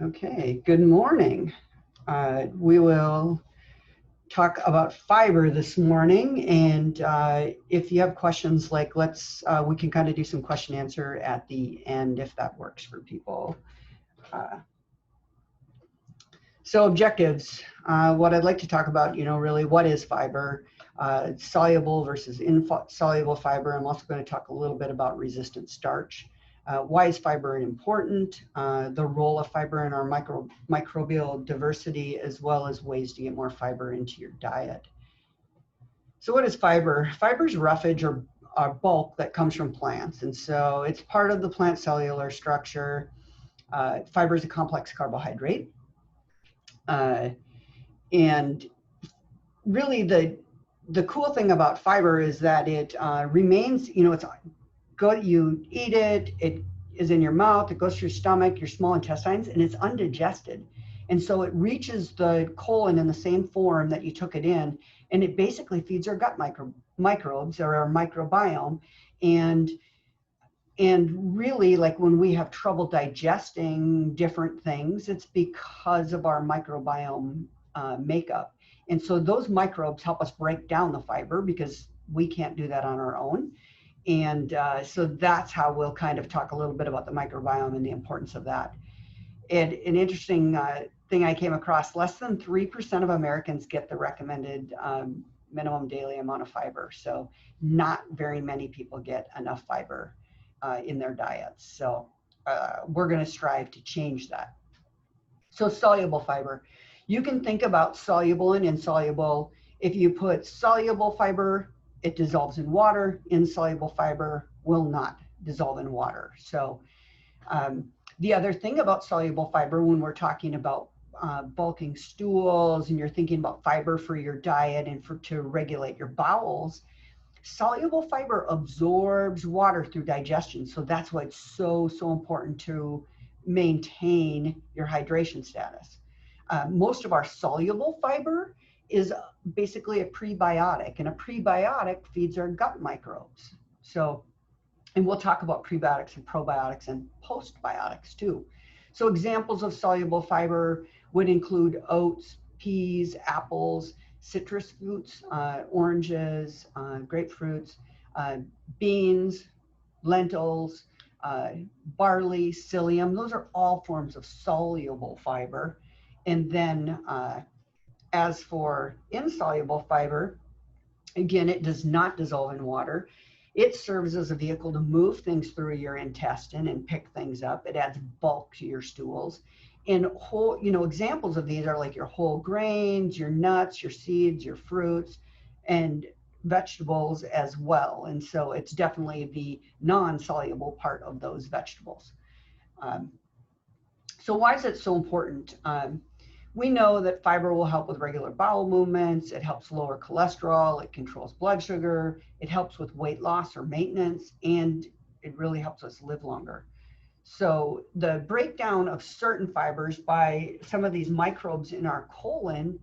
Okay, good morning. We will talk about fiber this morning, and if you have questions, like we can kind of do some question answer at the end if that works for people. So objectives, what I'd like to talk about, really what is fiber, soluble versus insoluble fiber. I'm also going to talk a little bit about resistant starch. Why is fiber important? The role of fiber in our microbial diversity, as well as ways to get more fiber into your diet. So what is fiber? Fiber is roughage or bulk that comes from plants. And so it's part of the plant cellular structure. Fiber is a complex carbohydrate. And really the cool thing about fiber is that it remains, you eat it, it is in your mouth, it goes through your stomach, your small intestines, and it's undigested. And so it reaches the colon in the same form that you took it in, and it basically feeds our gut microbes or our microbiome. And really, like when we have trouble digesting different things, it's because of our microbiome makeup. And so those microbes help us break down the fiber because we can't do that on our own. And so that's how we'll kind of talk a little bit about the microbiome and the importance of that. And an interesting thing I came across, less than 3% of Americans get the recommended minimum daily amount of fiber. So not very many people get enough fiber in their diets. So we're going to strive to change that. So soluble fiber. You can think about soluble and insoluble. If you put soluble fiber, it dissolves in water. Insoluble fiber will not dissolve in water. So the other thing about soluble fiber, when we're talking about bulking stools and you're thinking about fiber for your diet and to regulate your bowels, soluble fiber absorbs water through digestion. So that's why it's so important to maintain your hydration status. Most of our soluble fiber is basically a prebiotic, and a prebiotic feeds our gut microbes. So, and we'll talk about prebiotics and probiotics and postbiotics too. So examples of soluble fiber would include oats, peas, apples, citrus fruits, oranges, grapefruits, beans, lentils, barley, psyllium. Those are all forms of soluble fiber. And then as for insoluble fiber, again, it does not dissolve in water. It serves as a vehicle to move things through your intestine and pick things up. It adds bulk to your stools. And examples of these are like your whole grains, your nuts, your seeds, your fruits, and vegetables as well. And so it's definitely the non-soluble part of those vegetables. So why is it so important? We know that fiber will help with regular bowel movements. It helps lower cholesterol. It controls blood sugar. It helps with weight loss or maintenance, and it really helps us live longer. So the breakdown of certain fibers by some of these microbes in our colon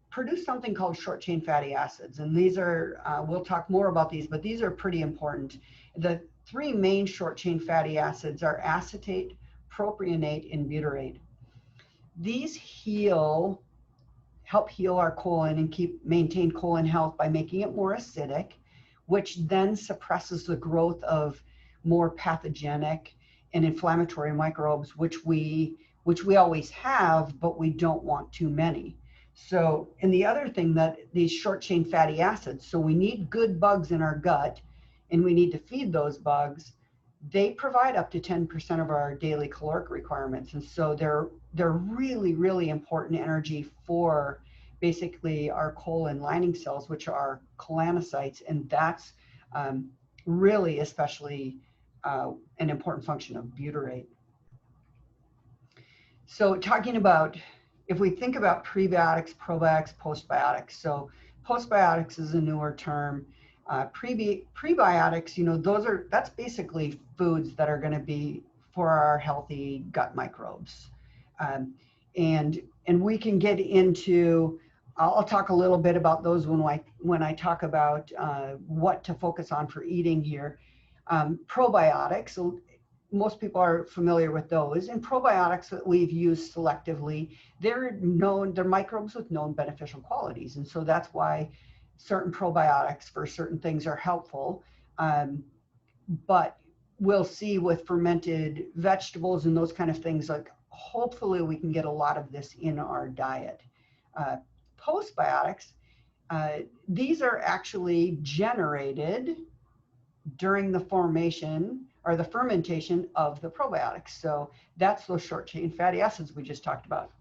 produce something called short chain fatty acids. And these are, we'll talk more about these, but these are pretty important. The three main short chain fatty acids are acetate, propionate, and butyrate. These help heal our colon and maintain colon health by making it more acidic, which then suppresses the growth of more pathogenic and inflammatory microbes, which we always have, but we don't want too many. So, and the other thing that these short chain fatty acids, so we need good bugs in our gut and we need to feed those bugs. They provide up to 10% of our daily caloric requirements. And so they're really, really important energy for basically our colon lining cells, which are cholanocytes. And that's really especially an important function of butyrate. So talking about, if we think about prebiotics, probiotics, postbiotics. So postbiotics is a newer term. Prebiotics, that's basically foods that are going to be for our healthy gut microbes. And we can get into, I'll talk a little bit about those when I talk about what to focus on for eating here. Probiotics, most people are familiar with those. And probiotics that we've used selectively, they're microbes with known beneficial qualities. And so that's why certain probiotics for certain things are helpful. But we'll see with fermented vegetables and those kind of things, like hopefully we can get a lot of this in our diet. Postbiotics, these are actually generated during the formation or the fermentation of the probiotics. So that's those short chain fatty acids we just talked about.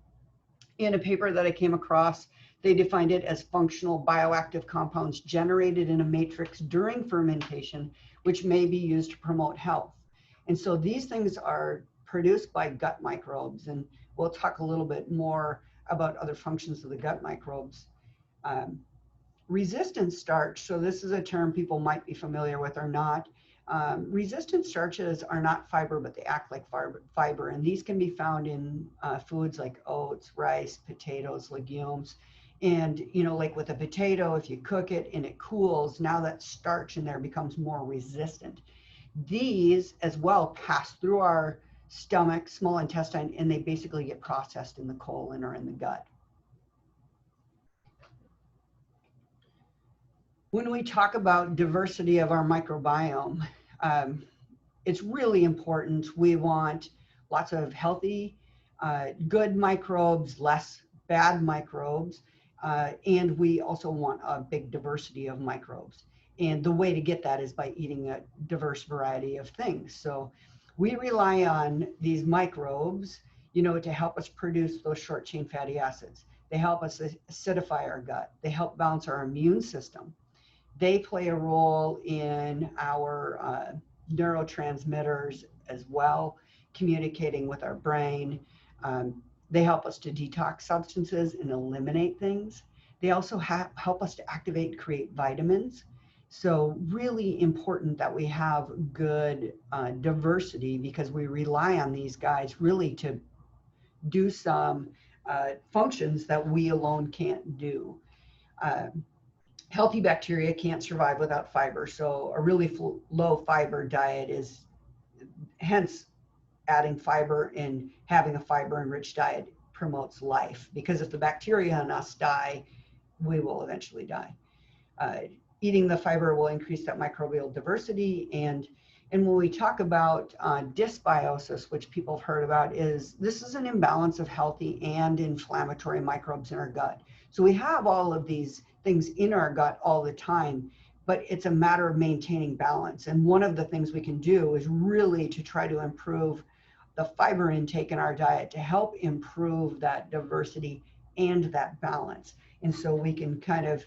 In a paper that I came across, they defined it as functional bioactive compounds generated in a matrix during fermentation, which may be used to promote health. And so these things are produced by gut microbes, and we'll talk a little bit more about other functions of the gut microbes. Resistant starch, so this is a term people might be familiar with or not. Resistant starches are not fiber, but they act like fiber, and these can be found in foods like oats, rice, potatoes, legumes. And, you know, like with a potato, if you cook it and it cools, now that starch in there becomes more resistant. These as well pass through our stomach, small intestine, and they basically get processed in the colon or in the gut. When we talk about diversity of our microbiome, it's really important. We want lots of healthy, good microbes, less bad microbes, and we also want a big diversity of microbes. And the way to get that is by eating a diverse variety of things. So we rely on these microbes, you know, to help us produce those short chain fatty acids. They help us acidify our gut. They help balance our immune system. They play a role in our neurotransmitters as well, communicating with our brain. They help us to detox substances and eliminate things. They also help us to activate and create vitamins. So really important that we have good diversity, because we rely on these guys really to do some functions that we alone can't do. Healthy bacteria can't survive without fiber. So a really low fiber diet is, hence adding fiber and having a fiber enriched diet promotes life, because if the bacteria in us die, we will eventually die. Eating the fiber will increase that microbial diversity. And when we talk about dysbiosis, which people have heard about, this is an imbalance of healthy and inflammatory microbes in our gut. So we have all of these things in our gut all the time, but it's a matter of maintaining balance. And one of the things we can do is really to try to improve the fiber intake in our diet to help improve that diversity and that balance. And so we can kind of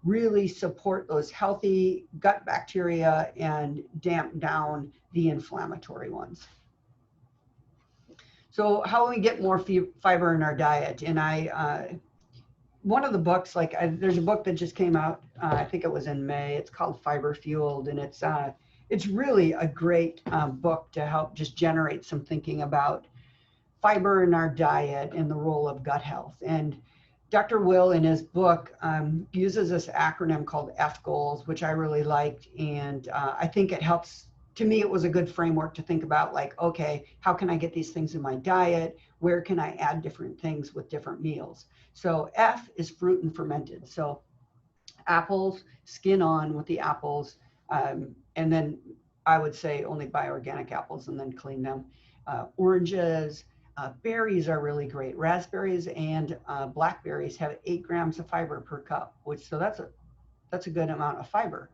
really support those healthy gut bacteria and damp down the inflammatory ones. So how do we get more fiber in our diet? And one of the books, there's a book that just came out, I think it was in May. It's called Fiber Fueled, and it's really a great book to help just generate some thinking about fiber in our diet and the role of gut health. And Dr. Will, in his book, uses this acronym called F-Goals, which I really liked. And I think it helps, to me, it was a good framework to think about, like, okay, how can I get these things in my diet? Where can I add different things with different meals? So F is fruit and fermented. So apples, skin on with the apples. And then I would say only buy organic apples and then clean them. Oranges, berries are really great. Raspberries and blackberries have 8 grams of fiber per cup, so that's a good amount of fiber.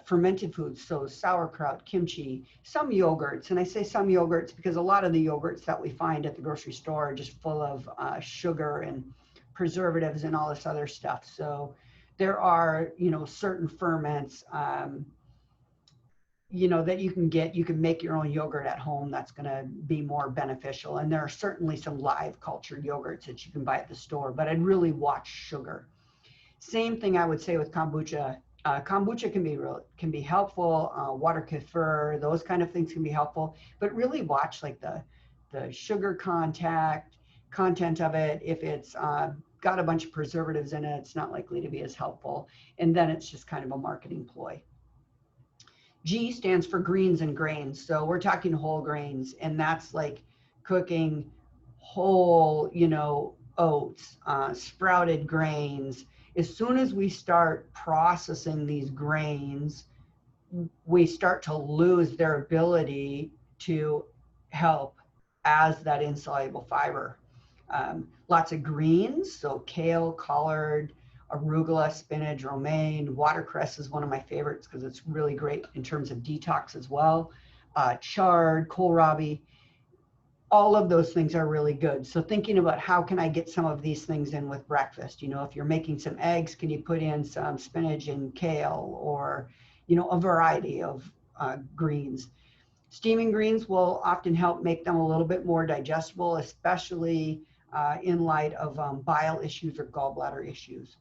Fermented foods, so sauerkraut, kimchi, some yogurts, and I say some yogurts because a lot of the yogurts that we find at the grocery store are just full of sugar and preservatives and all this other stuff. So there are, certain ferments, that you can get. You can make your own yogurt at home that's going to be more beneficial. And there are certainly some live cultured yogurts that you can buy at the store, but I'd really watch sugar. Same thing I would say with kombucha. Kombucha can be helpful. Water kefir, those kind of things can be helpful, but really watch like the sugar content of it. If it's got a bunch of preservatives in it, it's not likely to be as helpful. And then it's just kind of a marketing ploy. G stands for greens and grains. So we're talking whole grains, and that's like cooking whole, oats, sprouted grains. As soon as we start processing these grains, we start to lose their ability to help as that insoluble fiber. Lots of greens, so kale, collard, arugula, spinach, romaine, watercress is one of my favorites because it's really great in terms of detox as well. Chard, kohlrabi, all of those things are really good. So thinking about how can I get some of these things in with breakfast? If you're making some eggs, can you put in some spinach and kale, or, a variety of greens? Steaming greens will often help make them a little bit more digestible, especially in light of bile issues or gallbladder issues.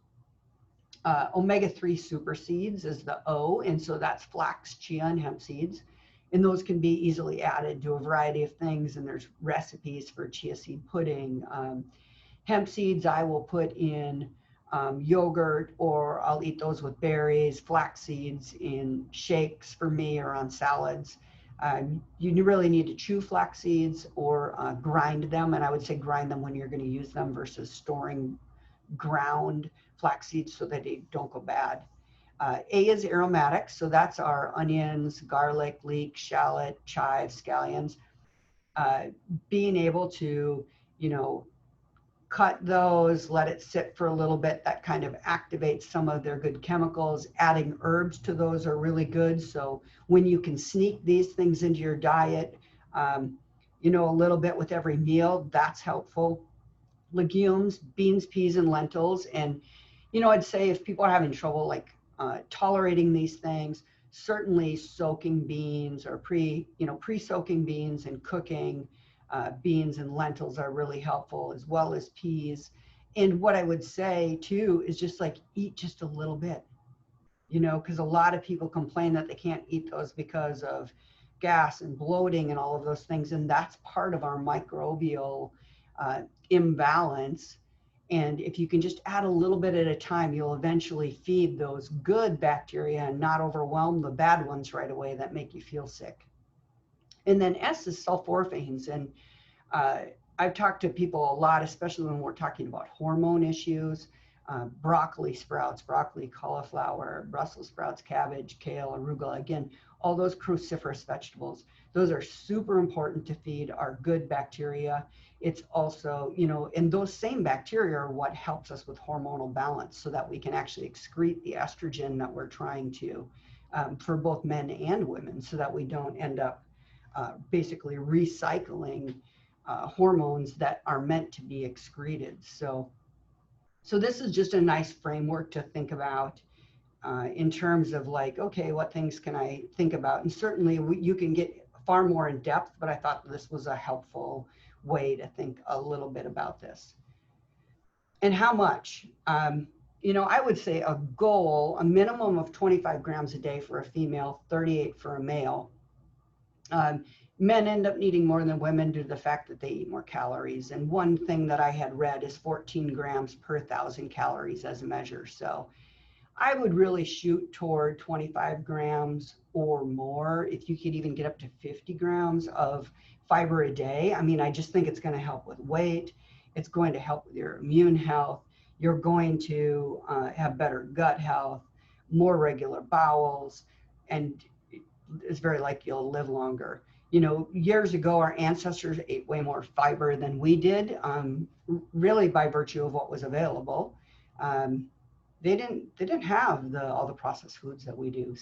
Omega-3 super seeds is the O, and so that's flax, chia, and hemp seeds. And those can be easily added to a variety of things, and there's recipes for chia seed pudding. Hemp seeds I will put in yogurt, or I'll eat those with berries. Flax seeds in shakes for me, or on salads. You really need to chew flax seeds or grind them, and I would say grind them when you're going to use them versus storing ground flax seeds so that they don't go bad. A is aromatic, so that's our onions, garlic, leek, shallot, chives, scallions. Being able to, cut those, let it sit for a little bit, that kind of activates some of their good chemicals. Adding herbs to those are really good. So when you can sneak these things into your diet, a little bit with every meal, that's helpful. Legumes, beans, peas, and lentils. And, I'd say if people are having trouble tolerating these things, certainly soaking beans or pre-soaking beans and cooking beans and lentils are really helpful, as well as peas. And what I would say too is just eat just a little bit, because a lot of people complain that they can't eat those because of gas and bloating and all of those things. And that's part of our microbial imbalance. And if you can just add a little bit at a time, you'll eventually feed those good bacteria and not overwhelm the bad ones right away that make you feel sick. And then S is sulforaphanes. And I've talked to people a lot, especially when we're talking about hormone issues. Broccoli sprouts, broccoli, cauliflower, Brussels sprouts, cabbage, kale, arugula. Again, all those cruciferous vegetables. Those are super important to feed our good bacteria. It's also, and those same bacteria are what helps us with hormonal balance, so that we can actually excrete the estrogen that we're trying to, for both men and women, so that we don't end up basically recycling hormones that are meant to be excreted. So this is just a nice framework to think about in terms of okay, what things can I think about? And certainly you can get far more in depth, but I thought this was a helpful way to think a little bit about this. And how much? I would say a goal, a minimum of 25 grams a day for a female, 38 for a male. Men end up needing more than women due to the fact that they eat more calories. And one thing that I had read is 14 grams per 1,000 calories as a measure. So I would really shoot toward 25 grams or more. If you could even get up to 50 grams of fiber a day. I just think it's going to help with weight. It's going to help with your immune health. You're going to have better gut health, more regular bowels, and it's very likely you'll live longer. Years ago, our ancestors ate way more fiber than we did, really by virtue of what was available. They didn't have all the processed foods that we do.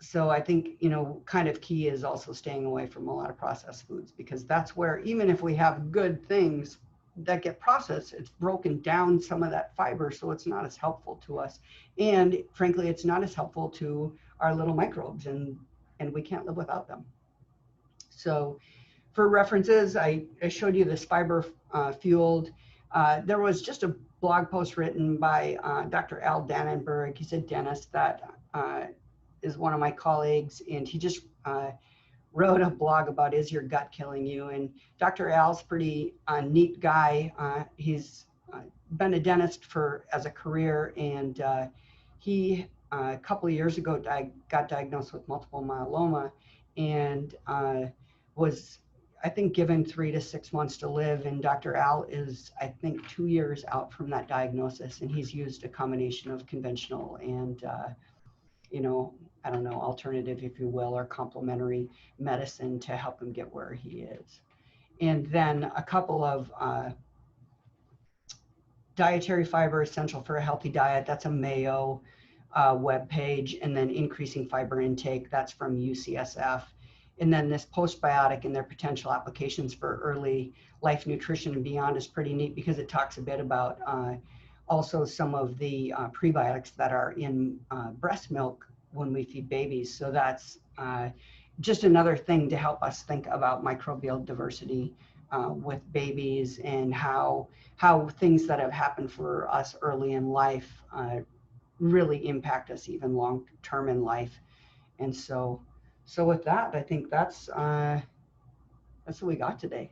So I think, kind of key is also staying away from a lot of processed foods, because that's where, even if we have good things that get processed, it's broken down some of that fiber, so it's not as helpful to us. And frankly, it's not as helpful to our little microbes, and we can't live without them. So for references, I showed you this fiber fueled. There was just a blog post written by Dr. Al Dannenberg. He's a dentist that is one of my colleagues, and he just wrote a blog about, is your gut killing you? And Dr. Al's pretty neat guy. He's been a dentist as a career, and he a couple of years ago, I got diagnosed with multiple myeloma, and was, I think, given 3 to 6 months to live. And Dr. Al is, I think, 2 years out from that diagnosis, and he's used a combination of conventional and, you know, I don't know, alternative, if you will, or complementary medicine to help him get where he is. And then a couple of dietary fiber essential for a healthy diet. That's a Mayo web page. And then increasing fiber intake. That's from UCSF. And then this postbiotic and their potential applications for early life nutrition and beyond is pretty neat, because it talks a bit about also some of the prebiotics that are in breast milk when we feed babies. So that's just another thing to help us think about microbial diversity with babies, and how things that have happened for us early in life really impact us even long term in life. And so with that, I think that's what we got today.